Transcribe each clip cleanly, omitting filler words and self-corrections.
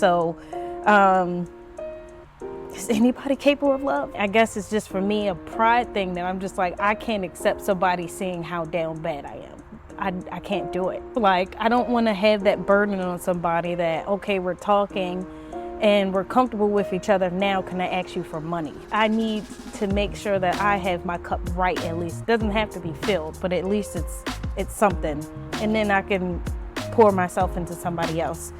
So, is anybody capable of love? I guess it's just for me a pride thing that I'm just like, I can't accept somebody seeing how down bad I am. I can't do it. Like, I don't want to have that burden on somebody that, okay, we're talking and we're comfortable with each other. Now, can I ask you for money? I need to make sure that I have my cup right, at least. It doesn't have to be filled, but at least it's something. And then I can pour myself into somebody else.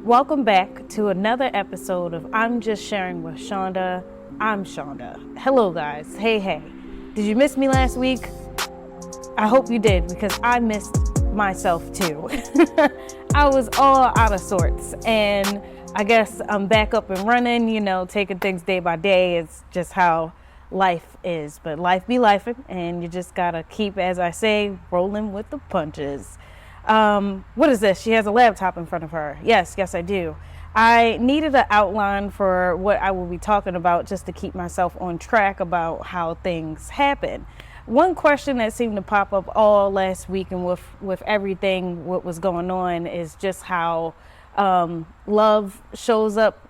Welcome back to another episode of I'm Just Sharing with Shaunda. I'm Shaunda. Hello guys. Hey. Did you miss me last week? I hope you did, because I missed myself too. I was all out of sorts, and I guess I'm back up and running, taking things day by day. It's just how life is, but life be lifing, and you just gotta keep, as I say, rolling with the punches. What is this? She has a laptop in front of her. Yes, I do. I needed an outline for what I will be talking about, just to keep myself on track about how things happen. One question that seemed to pop up all last week and with everything what was going on is just how love shows up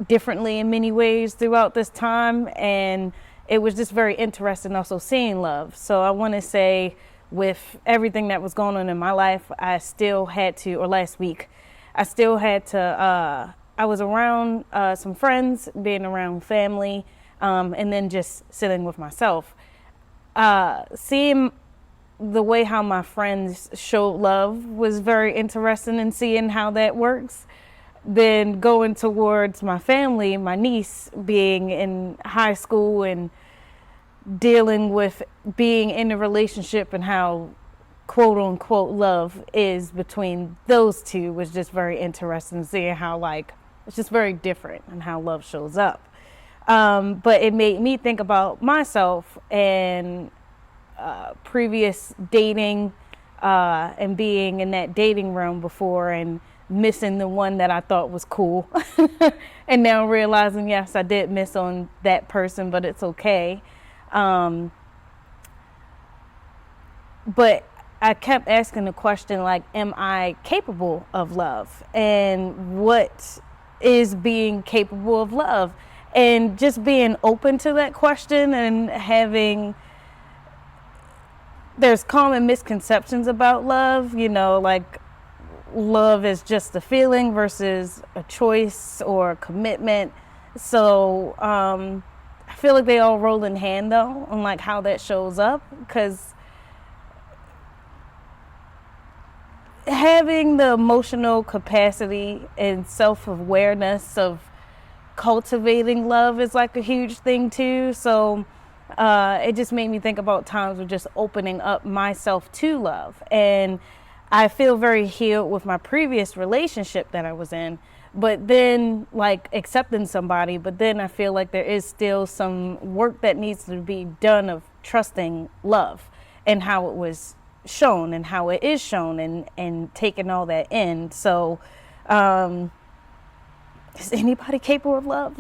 differently in many ways throughout this time, and it was just very interesting also seeing love. So I want to say, with everything that was going on in my life, last week, I was around some friends, being around family, and then just sitting with myself. Seeing the way how my friends showed love was very interesting, and seeing how that works. Then going towards my family, my niece being in high school and dealing with being in a relationship and how quote unquote love is between those two was just very interesting, seeing how it's just very different and how love shows up. But it made me think about myself and previous dating and being in that dating realm before and missing the one that I thought was cool. And now realizing, yes, I did miss on that person, but it's okay. But I kept asking the question, am I capable of love? And what is being capable of love? And just being open to that question, and there's common misconceptions about love, love is just a feeling versus a choice or a commitment. So, I feel like they all roll in hand though, on how that shows up, because having the emotional capacity and self-awareness of cultivating love is a huge thing too. So it just made me think about times of just opening up myself to love. And I feel very healed with my previous relationship that I was in. But then accepting somebody, but then I feel like there is still some work that needs to be done of trusting love and how it was shown and how it is shown, and taking all that in. So is anybody capable of love?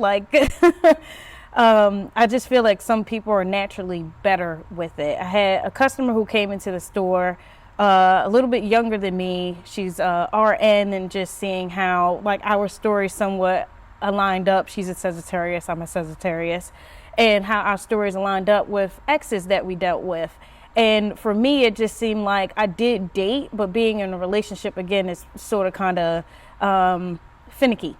I just feel like some people are naturally better with it. I had a customer who came into the store, a little bit younger than me. She's RN, and just seeing how our stories somewhat aligned up. She's a Sagittarius, I'm a Sagittarius, and how our stories aligned up with exes that we dealt with. And for me, it just seemed like I did date, but being in a relationship again is sort of kind of finicky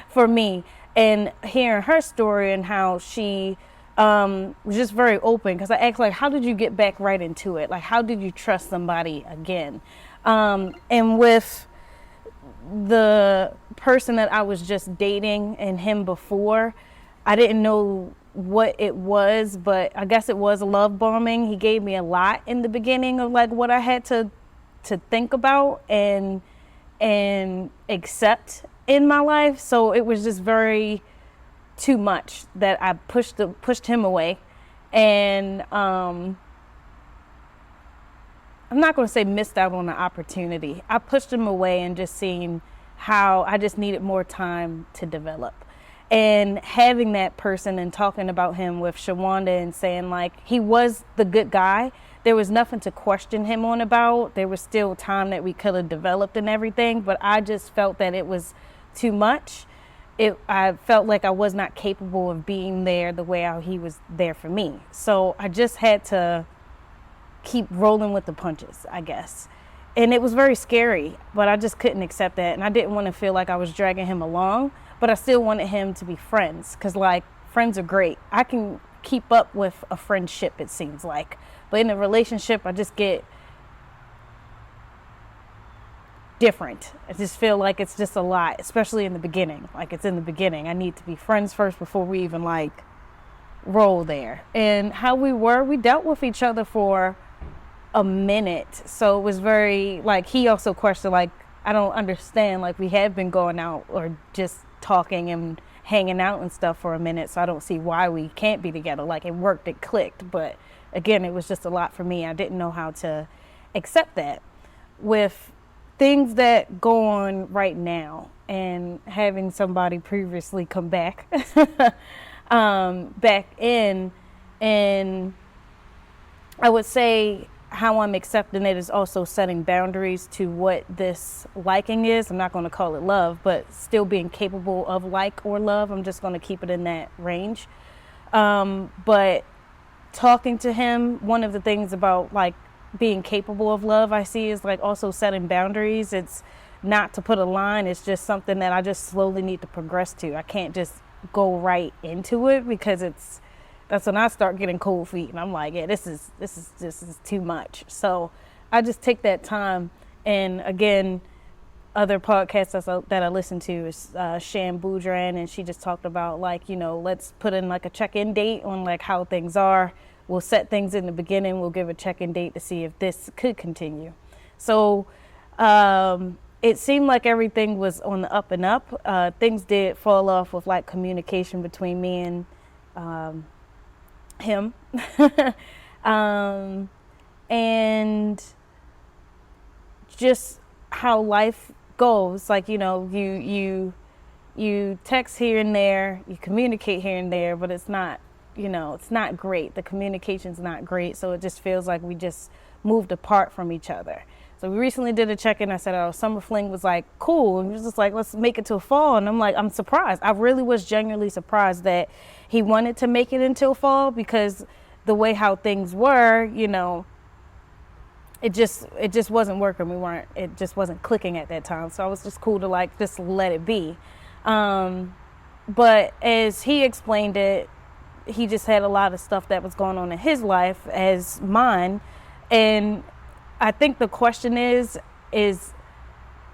for me. And hearing her story and how she was just very open, because I asked how did you get back right into it? How did you trust somebody again? And with the person that I was just dating and him before, I didn't know what it was, but I guess it was love bombing. He gave me a lot in the beginning of what I had to think about and accept in my life. So it was just very too much that I pushed him away. And I'm not going to say missed out on the opportunity. I pushed him away and just seen how I just needed more time to develop. And having that person and talking about him with Shaunda and saying he was the good guy, there was nothing to question him on about. There was still time that we could have developed and everything, but I just felt that it was too much. I felt like I was not capable of being there the way how he was there for me. So I just had to keep rolling with the punches, I guess. And it was very scary, but I just couldn't accept that. And I didn't want to feel like I was dragging him along, but I still wanted him to be friends, because like friends are great. I can keep up with a friendship, it seems like. But in a relationship, I just get different. I just feel like it's just a lot, especially in the beginning. Like it's in the beginning. I need to be friends first before we even like roll there. And how we dealt with each other for a minute. So it was very like, he also questioned like, I don't understand, like we have been going out or just talking and hanging out and stuff for a minute, so I don't see why we can't be together. Like it worked, it clicked, but again, it was just a lot for me. I didn't know how to accept that with things that go on right now, and having somebody previously come back back in. And I would say how I'm accepting it is also setting boundaries to what this liking is. I'm not going to call it love, but still being capable of like or love. I'm just going to keep it in that range. But talking to him, one of the things about like being capable of love I see is like also setting boundaries. It's not to put a line. It's just something that I just slowly need to progress to. I can't just go right into it, because that's when I start getting cold feet, and I'm like, yeah, this is too much. So I just take that time. And again, other podcasts that I listen to is Shan Boudran, and she just talked about like, let's put in like a check-in date on like how things are. We'll set things in the beginning. We'll give a check-in date to see if this could continue. So it seemed like everything was on the up and up. Things did fall off with like communication between me and him. And just how life goes, like, you text here and there, you communicate here and there, but it's not, it's not great. The communication's not great. So it just feels like we just moved apart from each other. So we recently did a check-in. I said, summer fling was like cool. And he was just like, let's make it till fall. And I'm like, I'm surprised. I really was genuinely surprised that he wanted to make it until fall, because the way how things were, it just wasn't working. It just wasn't clicking at that time. So I was just cool to like, just let it be. But as he explained it, he just had a lot of stuff that was going on in his life as mine. And I think the question is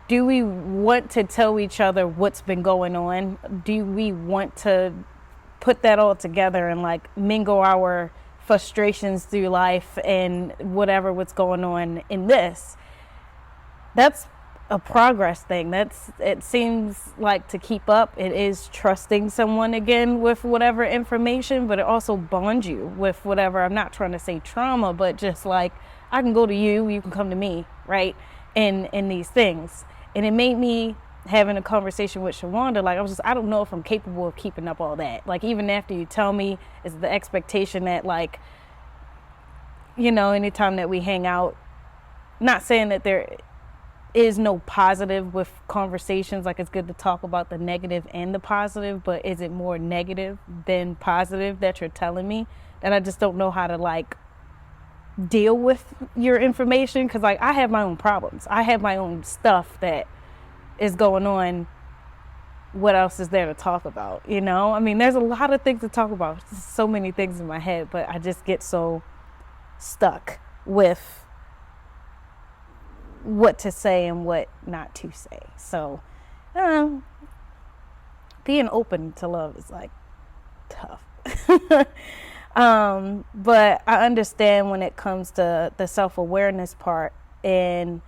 do we want to tell each other what's been going on? Do we want to put that all together and like mingle our frustrations through life and what's going on in this? That's a progress thing. It seems like to keep up, it is trusting someone again with whatever information, but it also bonds you with whatever. I'm not trying to say trauma, but just like, I can go to you, you can come to me, right? In these things. And it made me having a conversation with Shaunda, like I don't know if I'm capable of keeping up all that. Like even after you tell me, is the expectation that like, anytime that we hang out, not saying that there is no positive with conversations, like it's good to talk about the negative and the positive, but is it more negative than positive that you're telling me? That I just don't know how to like deal with your information, because like I have my own problems. I have my own stuff that is going on. What else is there to talk about? I mean, there's a lot of things to talk about. There's so many things in my head, but I just get so stuck with what to say and what not to say. So being open to love is like tough. But I understand when it comes to the self-awareness part and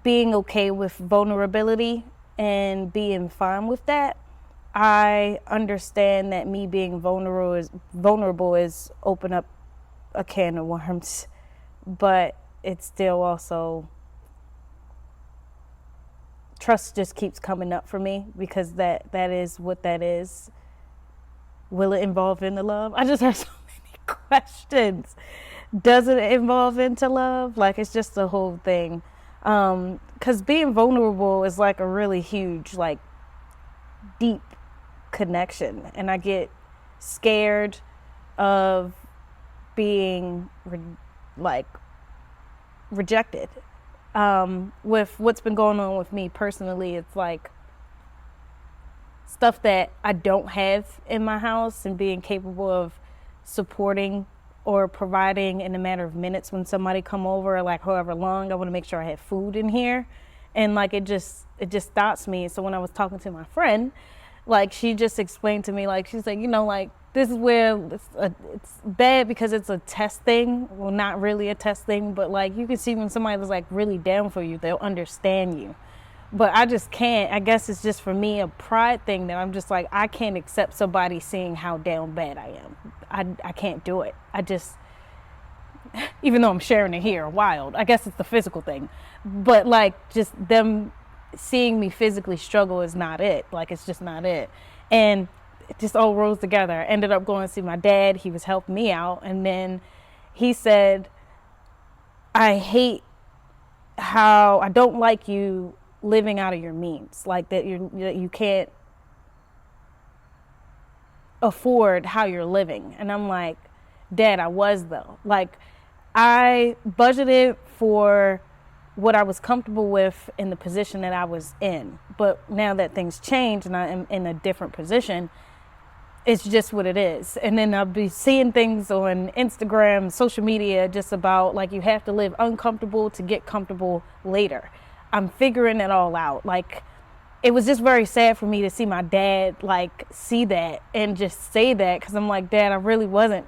being okay with vulnerability and being fine with that. I understand that me being vulnerable is open up a can of worms, but it's still also, trust just keeps coming up for me, because that is what that is. Will it involve in the love? I just have so many questions does it evolve into love? Like, it's just the whole thing. Because being vulnerable is like a really huge, like, deep connection. And I get scared of being, rejected. With what's been going on with me personally, it's like stuff that I don't have in my house, and being capable of supporting or providing in a matter of minutes when somebody come over, like however long. I want to make sure I have food in here, and like it just stops me. So when I was talking to my friend, like she just explained to me, like she's like, like this is where it's bad because it's a test thing. Well, not really a test thing, but like you can see when somebody was like really down for you, they'll understand you. But I just can't. I guess it's just for me a pride thing that I'm just like, I can't accept somebody seeing how down bad I am. I can't do it. I just, even though I'm sharing it here, wild. I guess it's the physical thing. But like just them seeing me physically struggle is not it. Like it's just not it. And it just all rolls together. I ended up going to see my dad. He was helping me out. And then he said, I don't like you living out of your means, like that you can't afford how you're living. And I'm like, Dad, I was though. Like I budgeted for what I was comfortable with in the position that I was in. But now that things change and I am in a different position, it's just what it is. And then I'll be seeing things on Instagram, social media, just about like you have to live uncomfortable to get comfortable later. I'm figuring it all out. Like, it was just very sad for me to see my dad, like, see that and just say that. Because I'm like, Dad, I really wasn't.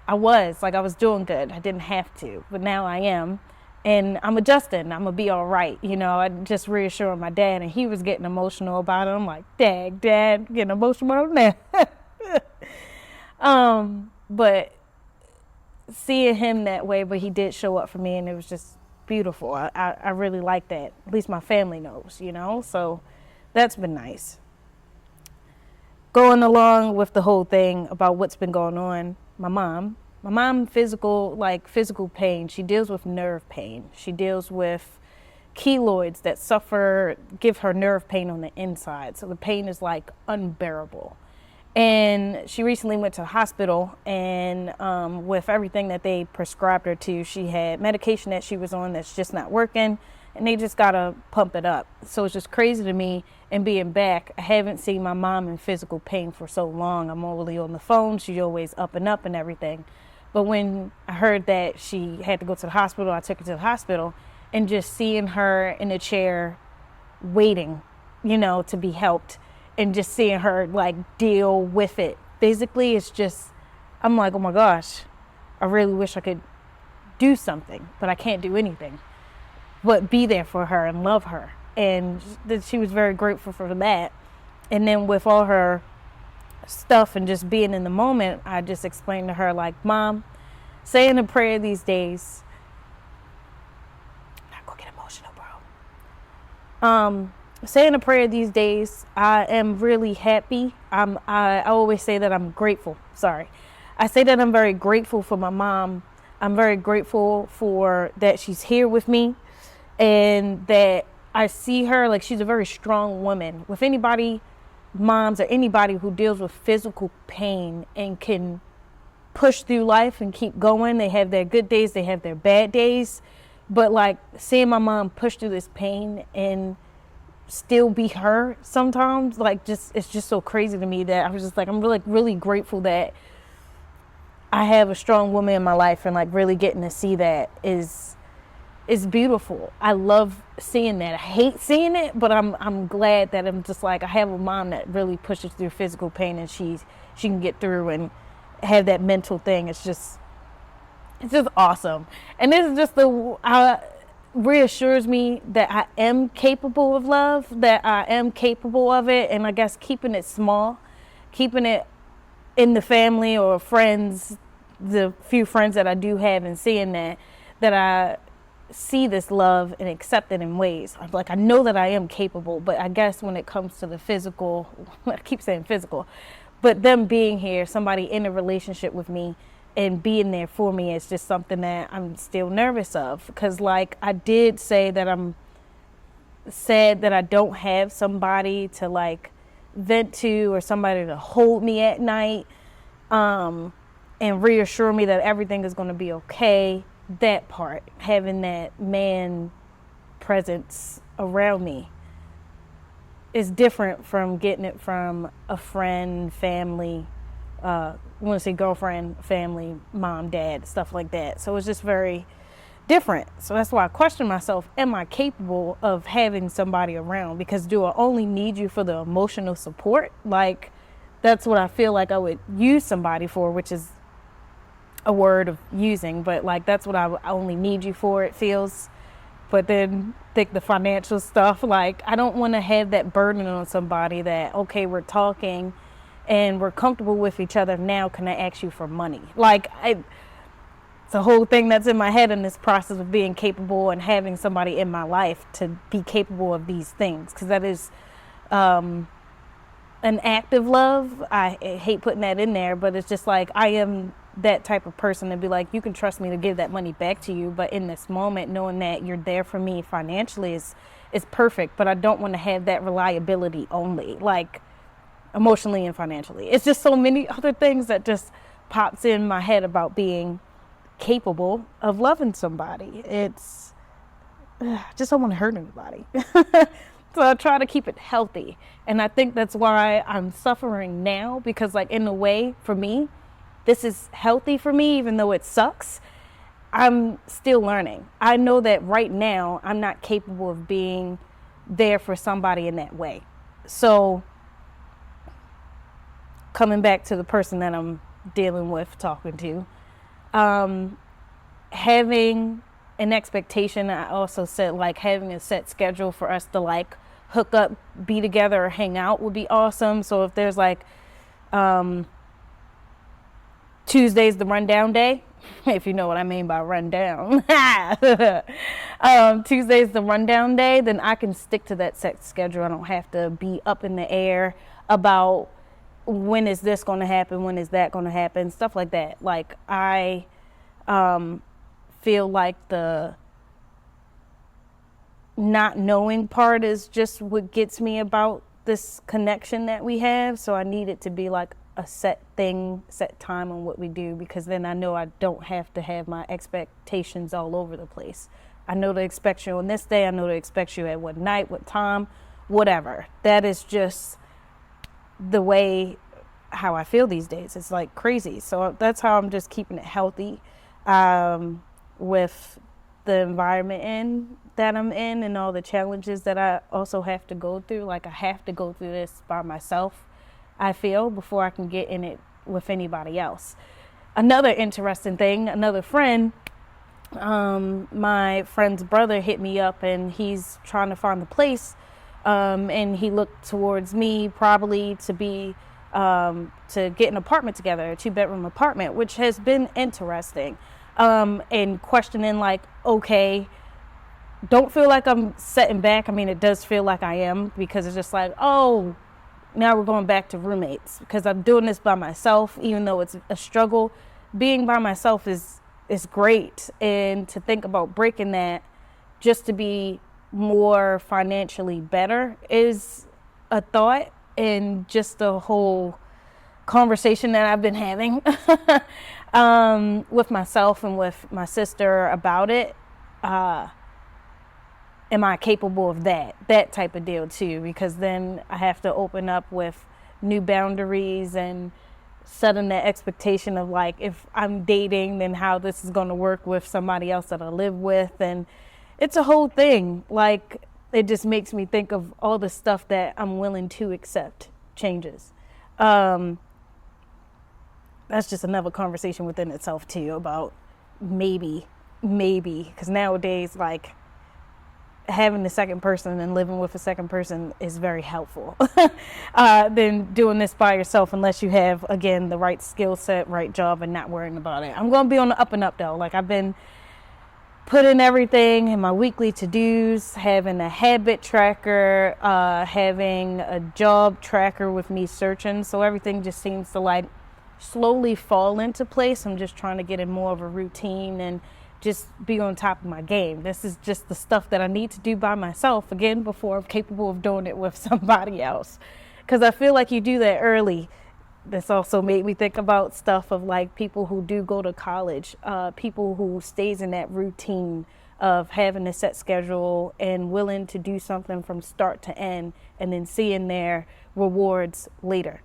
I was doing good. I didn't have to. But now I am. And I'm adjusting. I'm going to be all right. I just reassuring my dad. And he was getting emotional about it. I'm like, Dad, getting emotional now. But seeing him that way, but he did show up for me, and it was just beautiful. I really like that. At least my family knows, so that's been nice. Going along with the whole thing about what's been going on, my mom, physical pain. She deals with nerve pain. She deals with keloids that give her nerve pain on the inside. So the pain is like unbearable. And she recently went to the hospital, and with everything that they prescribed her to, she had medication that she was on that's just not working, and they just gotta pump it up. So it's just crazy to me. And being back, I haven't seen my mom in physical pain for so long. I'm only on the phone. She's always up and everything. But when I heard that she had to go to the hospital, I took her to the hospital, and just seeing her in a chair waiting, to be helped, and just seeing her like deal with it physically, it's just, I'm like, oh my gosh, I really wish I could do something, but I can't do anything but be there for her and love her. And she was very grateful for that. And then with all her stuff and just being in the moment, I just explained to her, like, Mom, saying a prayer these days, I'm not gonna get emotional, bro. Saying a prayer these days, I am really happy. I always say that I'm grateful. I say that I'm very grateful for my mom. I'm very grateful for that she's here with me, and that I see her like she's a very strong woman. With anybody, moms or anybody who deals with physical pain and can push through life and keep going. They have their good days, they have their bad days. But like seeing my mom push through this pain and still be her sometimes, like it's just so crazy to me that I was just like, I'm really grateful that I have a strong woman in my life, and like really getting to see that is beautiful. I love seeing that. I hate seeing it, but I'm glad that I'm just like, I have a mom that really pushes through physical pain, and she can get through and have that mental thing. It's just awesome. And this is just reassures me that I am capable of love, that I am capable of it. And I guess keeping it small, keeping it in the family or friends, the few friends that I do have, and seeing that I see this love and accept it in ways. Like, I know that I am capable, but I guess when it comes to the physical, I keep saying physical, but them being here, somebody in a relationship with me, and being there for me is just something that I'm still nervous of. Because like I did say that I'm sad that I don't have somebody to like vent to or somebody to hold me at night, and reassure me that everything is going to be okay. That part, having that man presence around me, is different from getting it from a friend, family, I want to say girlfriend, family, mom, dad, stuff like that. So it's just very different. So that's why I question myself, am I capable of having somebody around? Because do I only need you for the emotional support? Like, that's what I feel like I would use somebody for, which is a word of using, but like that's what I only need you for, it feels. But then think the financial stuff, like I don't want to have that burden on somebody that, okay, we're talking and we're comfortable with each other, now can I ask you for money? Like it's a whole thing that's in my head in this process of being capable and having somebody in my life to be capable of these things, because that is an active love. I hate putting that in there, but it's just like I am that type of person to be like, you can trust me to give that money back to you, but in this moment, knowing that you're there for me financially is perfect. But I don't want to have that reliability only, like emotionally and financially. It's just so many other things that just pops in my head about being capable of loving somebody. It's I just don't want to hurt anybody. So I try to keep it healthy, and I think that's why I'm suffering now, because like in a way for me this is healthy for me, even though it sucks. I'm still learning. I know that right now I'm not capable of being there for somebody in that way. So coming back to the person that I'm dealing with, talking to, having an expectation. I also said like having a set schedule for us to like hook up, be together, or hang out would be awesome. So if there's like Tuesday's the rundown day, if you know what I mean by rundown. Tuesday's the rundown day, then I can stick to that set schedule. I don't have to be up in the air about when is this going to happen, when is that going to happen, stuff like that. Like I feel like the not knowing part is just what gets me about this connection that we have. So I need it to be like a set thing, set time on what we do, because then I know I don't have to have my expectations all over the place. I know to expect you on this day. I know to expect you at what night, what time, whatever. That is just the way how I feel these days. It's like crazy. So that's how I'm just keeping it healthy with the environment that I'm in and all the challenges that I also have to go through. Like I have to go through this by myself, I feel, before I can get in it with anybody else. Another interesting thing, another friend, my friend's brother hit me up and he's trying to find a place, and he looked towards me probably to be to get an apartment together, a 2-bedroom apartment, which has been interesting, and questioning like, okay, don't feel like I'm setting back. I mean, it does feel like I am, because it's just like, oh, now we're going back to roommates, because I'm doing this by myself, even though it's a struggle. Being by myself is great, and to think about breaking that just to be more financially better is a thought, and just the whole conversation that I've been having with myself and with my sister about it. Am I capable of that type of deal too? Because then I have to open up with new boundaries and setting that expectation of like, if I'm dating, then how this is going to work with somebody else that I live with. And it's a whole thing. Like, it just makes me think of all the stuff that I'm willing to accept changes. That's just another conversation within itself too, about maybe, because nowadays, like, having a second person and living with a second person is very helpful than doing this by yourself, unless you have, again, the right skill set, right job, and not worrying about it. I'm going to be on the up and up though. Like, I've been putting everything in my weekly to-dos, having a habit tracker, having a job tracker with me searching. So everything just seems to like slowly fall into place. I'm just trying to get in more of a routine and just be on top of my game. This is just the stuff that I need to do by myself, again, before I'm capable of doing it with somebody else. Because I feel like you do that early. This also made me think about stuff of like people who do go to college, people who stays in that routine of having a set schedule and willing to do something from start to end and then seeing their rewards later.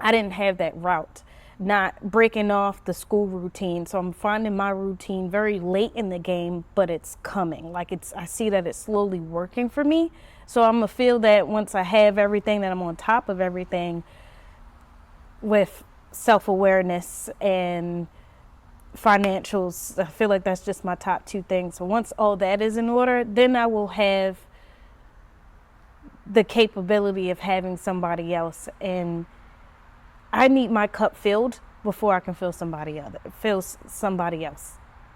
I didn't have that route, not breaking off the school routine. So I'm finding my routine very late in the game, but it's coming. Like I see that it's slowly working for me. So I'm gonna feel that once I have everything, that I'm on top of everything with self-awareness and financials. I feel like that's just my top two things. So once all that is in order, then I will have the capability of having somebody else. And I need my cup filled before I can fill somebody else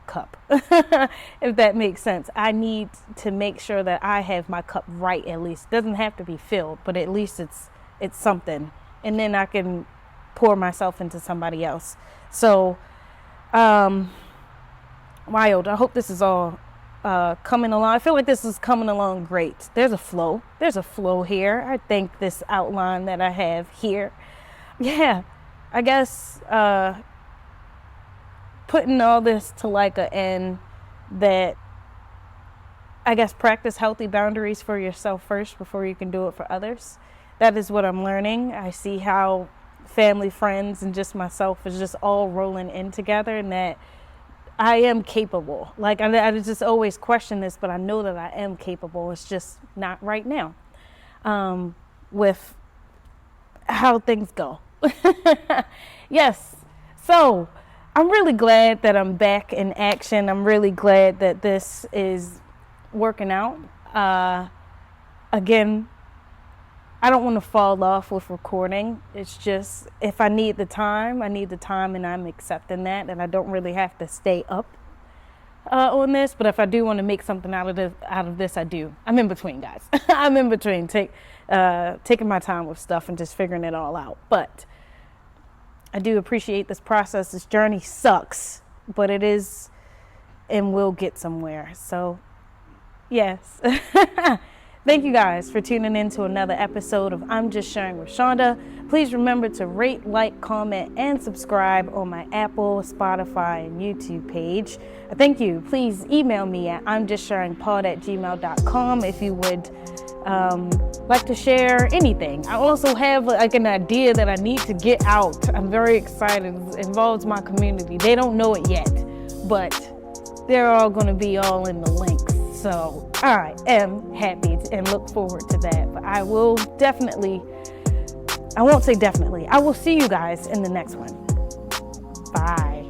cup. If that makes sense. I need to make sure that I have my cup right, at least. It doesn't have to be filled, but at least it's something. And then I can pour myself into somebody else. So wild. I hope this is all coming along. I feel like this is coming along great. There's a flow here. I think this outline that I have here, yeah, I guess putting all this to like an end, that I guess practice healthy boundaries for yourself first before you can do it for others. That is what I'm learning. I see how family, friends, and just myself is just all rolling in together, and that I am capable. Like I just always question this, but I know that I am capable. It's just not right now with how things go. Yes. So I'm really glad that I'm back in action. I'm really glad that this is working out. Again, I don't want to fall off with recording. It's just, if I need the time, and I'm accepting that, and I don't really have to stay up on this. But if I do want to make something out of this, I do. I'm in between, guys. I'm in between taking my time with stuff and just figuring it all out. But I do appreciate this process. This journey sucks, but it is and will get somewhere. So, yes. Thank you guys for tuning in to another episode of I'm Just Sharing with Shaunda. Please remember to rate, like, comment, and subscribe on my Apple, Spotify, and YouTube page. Thank you. Please email me at imjustsharingpod@gmail.com if you would like to share anything. I also have like an idea that I need to get out. I'm very excited. It involves my community. They don't know it yet, but they're all going to be all in the links. So I am happy and look forward to that. But I will I will see you guys in the next one. Bye.